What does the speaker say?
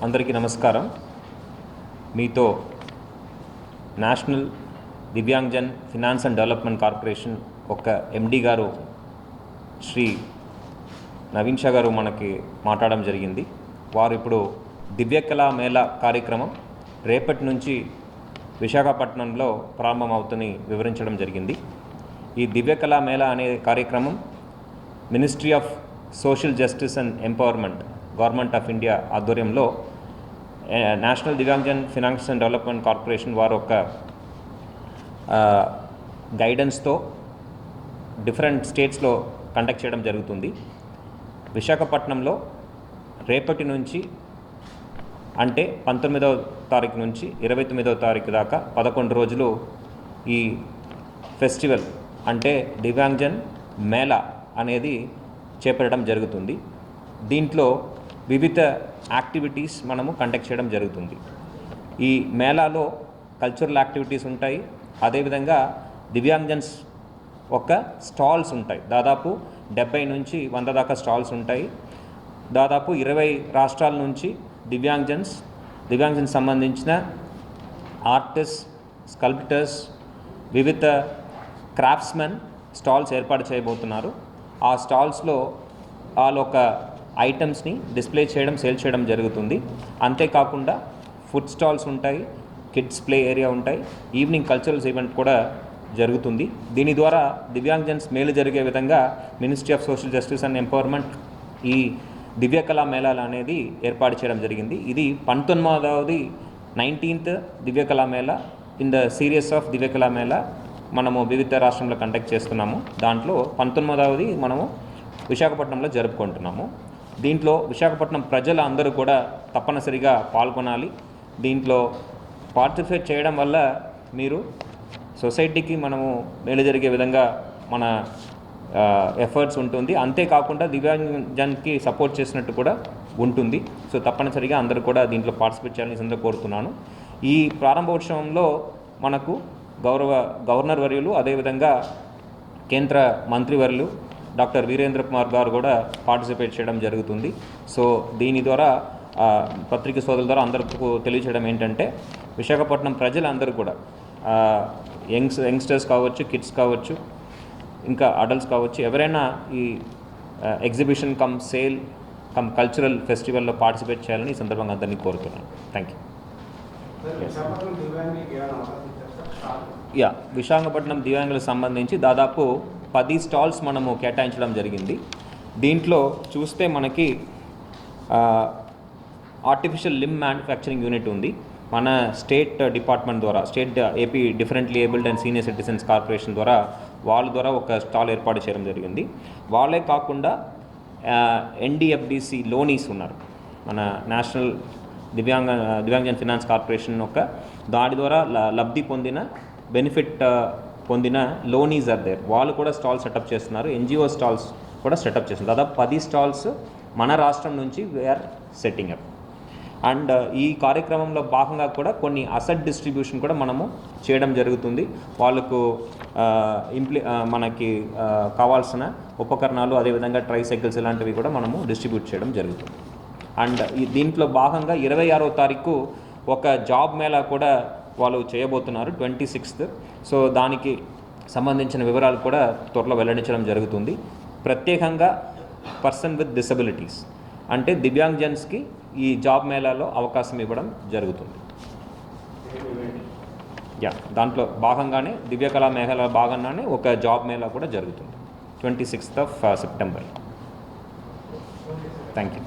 అందరికీ నమస్కారం. మీతో national Divyangjan finance and development corporation ఒక ఎండి గారు శ్రీ నవీన్ షా గారు మనకి మాట్లాడడం జరిగింది. వారు ఇప్పుడు దివ్యకళా మేళా కార్యక్రమం రేపటి నుంచి విశాఖపట్నంలో ప్రారంభమవుతుందని వివరించడం జరిగింది. ఈ దివ్యకళా మేళా అనే కార్యక్రమం ministry of social justice and empowerment government of India ఆధ్వర్యంలో national Divyangjan finance and development corporation వారు ఒక గైడెన్స్తో డిఫరెంట్ స్టేట్స్లో కండక్ట్ చేయడం జరుగుతుంది. విశాఖపట్నంలో రేపటి నుంచి అంటే 19వ తారీఖు నుంచి 29వ తారీఖు దాకా 11 రోజులు ఈ ఫెస్టివల్ అంటే దివ్యాంగజన్ మేళా అనేది చేపట్టడం జరుగుతుంది. దీంట్లో వివిధ యాక్టివిటీస్ మనము కండక్ట్ చేయడం జరుగుతుంది. ఈ మేళాలో కల్చరల్ యాక్టివిటీస్ ఉంటాయి. అదేవిధంగా దివ్యాంగజన్స్ ఒక స్టాల్స్ ఉంటాయి. దాదాపు 70 నుంచి 100 దాకా స్టాల్స్ ఉంటాయి. దాదాపు 20 రాష్ట్రాల నుంచి దివ్యాంగజన్స్ సంబంధించిన ఆర్టిస్ట్, స్కల్ప్టర్స్, వివిధ క్రాఫ్ట్స్మెన్ స్టాల్స్ ఏర్పాటు చేయబోతున్నారు. ఆ స్టాల్స్లో వాళ్ళు ఒక ఐటమ్స్ని డిస్ప్లే చేయడం, సేల్ చేయడం జరుగుతుంది. అంతేకాకుండా ఫుడ్ స్టాల్స్ ఉంటాయి, కిడ్స్ ప్లే ఏరియా ఉంటాయి, ఈవినింగ్ కల్చరల్స్ ఈవెంట్ కూడా జరుగుతుంది. దీని ద్వారా దివ్యాంగజన్స్ మేలు జరిగే విధంగా ministry of social justice and empowerment ఈ దివ్యకళా మేళాలు అనేది ఏర్పాటు చేయడం జరిగింది. ఇది 19వ 19th Divya Kala Mela in the series of Divya Kala Mela మనము వివిధ రాష్ట్రంలో కండక్ట్ చేస్తున్నాము. దాంట్లో 19వది మనము విశాఖపట్నంలో జరుపుకుంటున్నాము. దీంట్లో విశాఖపట్నం ప్రజలు అందరూ కూడా తప్పనిసరిగా పాల్గొనాలి. దీంట్లో పార్టిసిపేట్ చేయడం వల్ల మీరు సొసైటీకి మనము మేలు జరిగే విధంగా మన ఎఫర్ట్స్ ఉంటుంది. అంతేకాకుండా దివ్యాంగజన్కి సపోర్ట్ చేసినట్టు కూడా ఉంటుంది. సో తప్పనిసరిగా అందరూ కూడా దీంట్లో పార్టిసిపేట్ చేయాలని అందరూ కోరుతున్నాను. ఈ ప్రారంభోత్సవంలో మనకు గవర్నర్ వర్యులు, అదేవిధంగా కేంద్ర మంత్రివర్యులు డాక్టర్ వీరేంద్ర కుమార్ గారు కూడా పార్టిసిపేట్ చేయడం జరుగుతుంది. సో దీని ద్వారా పత్రికా సోదరుల ద్వారా అందరికీ తెలియచేయడం ఏంటంటే విశాఖపట్నం ప్రజలందరూ కూడా యంగ్స్టర్స్ కావచ్చు, కిడ్స్ కావచ్చు, ఇంకా అడల్ట్స్ కావచ్చు, ఎవరైనా ఈ exhibition cum sale cum cultural ఫెస్టివల్లో పార్టిసిపేట్ చేయాలని ఈ సందర్భంగా అందరినీ కోరుతున్నాను. Thank you. విశాఖపట్నం దివ్యాంగులకు సంబంధించి దాదాపు 10 స్టాల్స్ మనము కేటాయించడం జరిగింది. దీంట్లో చూస్తే మనకి ఆర్టిఫిషియల్ లింబ్ మ్యానుఫ్యాక్చరింగ్ యూనిట్ ఉంది. మన స్టేట్ డిపార్ట్మెంట్ ద్వారా, state AP differently abled and senior citizens corporation ద్వారా వాళ్ళ ద్వారా ఒక స్టాల్ ఏర్పాటు చేయడం జరిగింది. వాళ్ళే కాకుండా ఎన్డిఎఫ్డిసి లోనీస్ ఉన్నారు. మన నేషనల్ దివ్యాంగజన్ ఫినాన్స్ కార్పొరేషన్ దాని ద్వారా లబ్ధి పొందిన బెనిఫిట్ పొందిన లోనీస్ ఆర్ దేర్. వాళ్ళు కూడా స్టాల్ సెటప్ చేస్తున్నారు. ఎన్జిఓ స్టాల్స్ కూడా సెటప్ చేస్తున్నారు. దాదాపు 10 స్టాల్స్ మన రాష్ట్రం నుంచి వీఆర్ సెట్టింగ్ అప్. అండ్ ఈ కార్యక్రమంలో భాగంగా కూడా కొన్ని అసెట్ డిస్ట్రిబ్యూషన్ కూడా మనము చేయడం జరుగుతుంది. వాళ్ళకు మనకి కావాల్సిన ఉపకరణాలు, అదేవిధంగా ట్రైసైకిల్స్ ఇలాంటివి కూడా మనము డిస్ట్రిబ్యూట్ చేయడం జరుగుతుంది. అండ్ దీంట్లో భాగంగా 26వ తారీఖు ఒక జాబ్ మేళా కూడా వాళ్ళు చేయబోతున్నారు, 26th. సో దానికి సంబంధించిన వివరాలు కూడా త్వరలో వెల్లడించడం జరుగుతుంది. ప్రత్యేకంగా పర్సన్ విత్ డిసబిలిటీస్ అంటే దివ్యాంగజన్స్కి ఈ జాబ్ మేళాలో అవకాశం ఇవ్వడం జరుగుతుంది. దాంట్లో భాగంగానే దివ్యకళా మేళా భాగంగానే ఒక జాబ్ మేళా కూడా జరుగుతుంది 26th of September. Thank you.